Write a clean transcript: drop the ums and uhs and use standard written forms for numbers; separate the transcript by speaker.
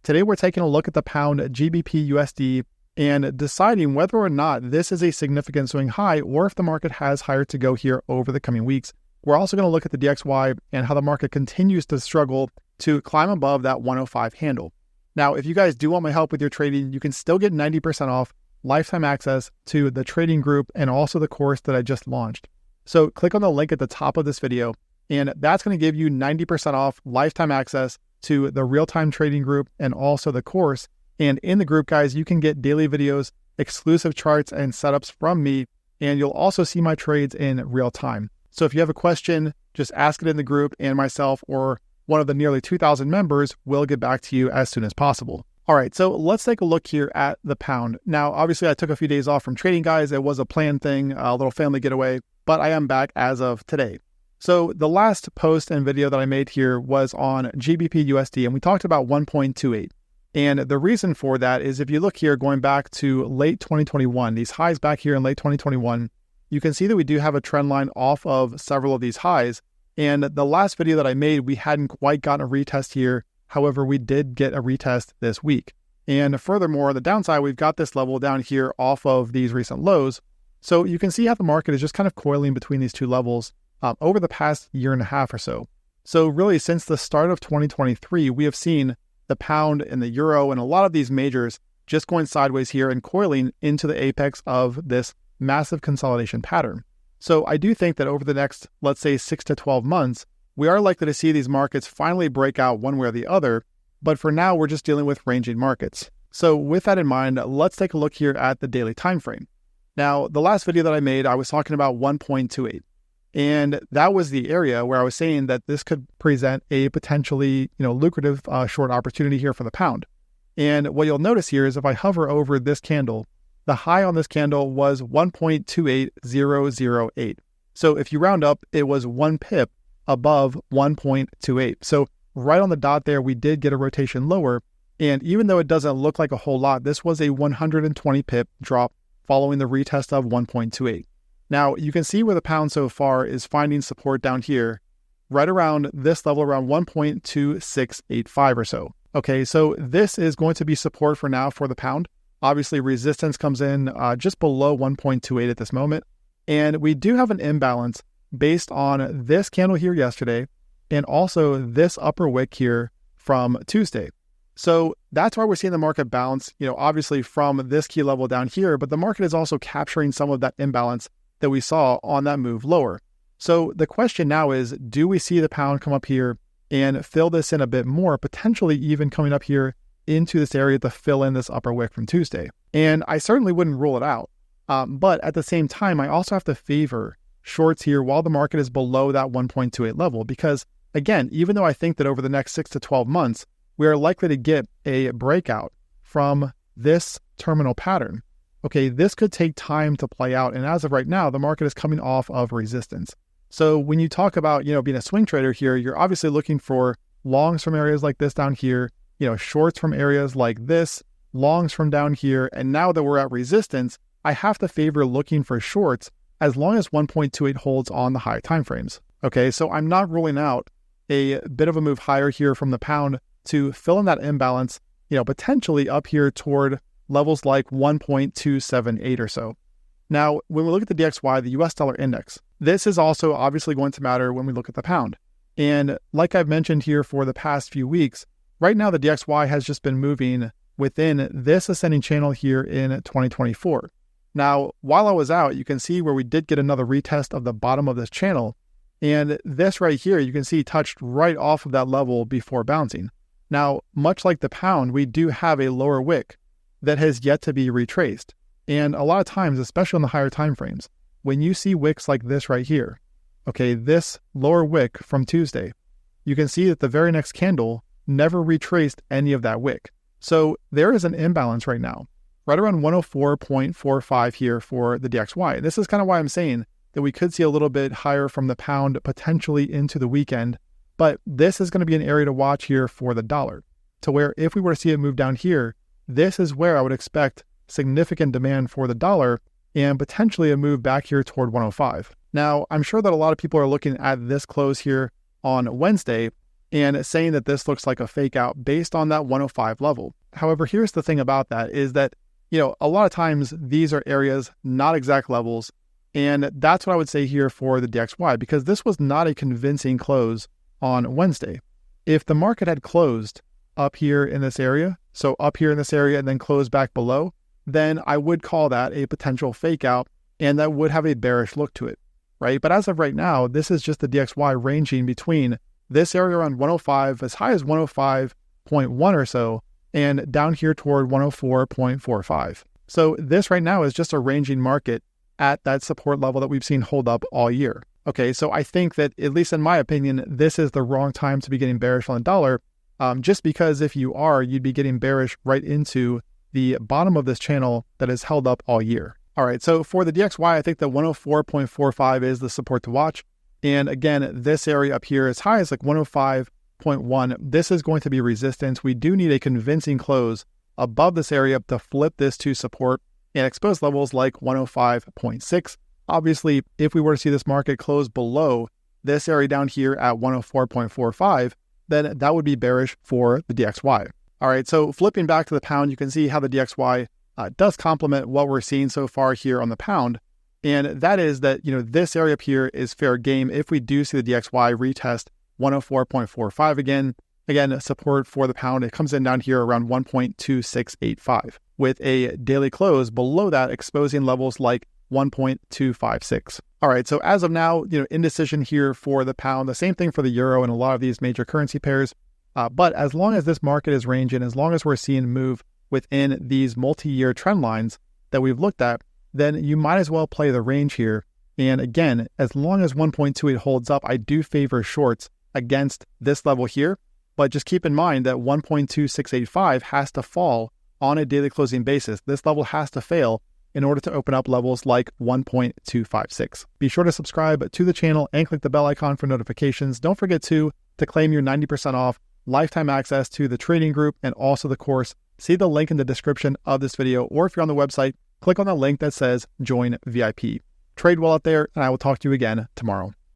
Speaker 1: Today we're taking a look at the pound GBPUSD and deciding whether or not this is a significant swing high or if the market has higher to go here over the coming weeks. We're also going to look at the DXY and how the market continues to struggle to climb above that 105 handle. Now, if you guys do want my help with your trading, you can still get 90% off lifetime access to the trading group and also the course that I just launched. So click on the link at the top of this video, and that's going to give you 90% off lifetime access to the real-time trading group and also the course. And in the group, guys, you can get daily videos, exclusive charts and setups from me, and you'll also see my trades in real time. So if you have a question, just ask it in the group, and myself or one of the nearly 2,000 members will get back to you as soon as possible. All right, so let's take a look here at the pound. Now, obviously, I took a few days off from trading, guys. It was a planned thing, a little family getaway, but I am back as of today. So the last post and video that I made here was on GBPUSD, and we talked about 1.28. And the reason for that is if you look here, going back to late 2021, these highs back here in late 2021, you can see that we do have a trend line off of several of these highs. And the last video that I made, we hadn't quite gotten a retest here. However, we did get a retest this week. And furthermore, on the downside, we've got this level down here off of these recent lows. So you can see how the market is just kind of coiling between these two levels over the past year and a half or so. So really, since the start of 2023, we have seen the pound and the euro and a lot of these majors just going sideways here and coiling into the apex of this massive consolidation pattern. So I do think that over the next, let's say 6 to 12 months, we are likely to see these markets finally break out one way or the other. But for now, we're just dealing with ranging markets. So with that in mind, let's take a look here at the daily time frame. Now, the last video that I made, I was talking about 1.28. And that was the area where I was saying that this could present a potentially, lucrative short opportunity here for the pound. And what you'll notice here is if I hover over this candle, the high on this candle was 1.28008. So if you round up, it was 1 pip above 1.28. So right on the dot there, we did get a rotation lower. And even though it doesn't look like a whole lot, this was a 120 pip drop following the retest of 1.28. Now, you can see where the pound so far is finding support down here, right around this level, around 1.2685 or so. Okay, so this is going to be support for now for the pound. Obviously, resistance comes in just below 1.28 at this moment. And we do have an imbalance based on this candle here yesterday and also this upper wick here from Tuesday. So that's why we're seeing the market bounce, obviously from this key level down here, but the market is also capturing some of that imbalance that we saw on that move lower. So the question now is, do we see the pound come up here and fill this in a bit more, potentially even coming up here into this area to fill in this upper wick from Tuesday? And I certainly wouldn't rule it out. But at the same time, I also have to favor shorts here while the market is below that 1.28 level, because again, even though I think that over the next 6 to 12 months, we are likely to get a breakout from this terminal pattern. Okay, this could take time to play out. And as of right now, the market is coming off of resistance. So when you talk about, being a swing trader here, you're obviously looking for longs from areas like this down here, shorts from areas like this, longs from down here. And now that we're at resistance, I have to favor looking for shorts as long as 1.28 holds on the high timeframes. Okay, so I'm not ruling out a bit of a move higher here from the pound to fill in that imbalance, potentially up here toward levels like 1.278 or so. Now, when we look at the DXY, the US dollar index, this is also obviously going to matter when we look at the pound. And like I've mentioned here for the past few weeks, right now the DXY has just been moving within this ascending channel here in 2024. Now, while I was out, you can see where we did get another retest of the bottom of this channel. And this right here, you can see touched right off of that level before bouncing. Now, much like the pound, we do have a lower wick that has yet to be retraced. And a lot of times, especially on the higher time frames, when you see wicks like this right here, okay, this lower wick from Tuesday, you can see that the very next candle never retraced any of that wick. So there is an imbalance right now, right around 104.45 here for the DXY. This is kind of why I'm saying that we could see a little bit higher from the pound potentially into the weekend, but this is going to be an area to watch here for the dollar, to where if we were to see it move down here, this is where I would expect significant demand for the dollar and potentially a move back here toward 105. Now, I'm sure that a lot of people are looking at this close here on Wednesday and saying that this looks like a fake out based on that 105 level. However, here's the thing about that is that, a lot of times these are areas, not exact levels. And that's what I would say here for the DXY, because this was not a convincing close on Wednesday. If the market had closed up here in this area, so up here in this area and then closed back below, then I would call that a potential fake out, and that would have a bearish look to it, right? But as of right now, this is just the DXY ranging between this area around 105, as high as 105.1 or so, and down here toward 104.45. So this right now is just a ranging market at that support level that we've seen hold up all year. Okay, so I think that, at least in my opinion, this is the wrong time to be getting bearish on the dollar, just because if you are, you'd be getting bearish right into the bottom of this channel that has held up all year. All right, so for the DXY, I think the 104.45 is the support to watch. And again, this area up here, as high as like 105.1, this is going to be resistance. We do need a convincing close above this area to flip this to support and expose levels like 105.6. Obviously, if we were to see this market close below this area down here at 104.45, then that would be bearish for the DXY. All right, so flipping back to the pound, you can see how the DXY does complement what we're seeing so far here on the pound. And that is that, this area up here is fair game if we do see the DXY retest 104.45 again. Again, support for the pound, it comes in down here around 1.2685 with a daily close below that exposing levels like 1.256. All right, so as of now, indecision here for the pound, the same thing for the euro and a lot of these major currency pairs. But as long as this market is ranging, as long as we're seeing move within these multi-year trend lines that we've looked at, then you might as well play the range here. And again, as long as 1.28 holds up, I do favor shorts against this level here. But just keep in mind that 1.2685 has to fall on a daily closing basis. This level has to fail in order to open up levels like 1.256. Be sure to subscribe to the channel and click the bell icon for notifications. Don't forget to claim your 90% off lifetime access to the trading group and also the course. See the link in the description of this video, or if you're on the website, click on the link that says Join VIP. Trade well out there, and I will talk to you again tomorrow.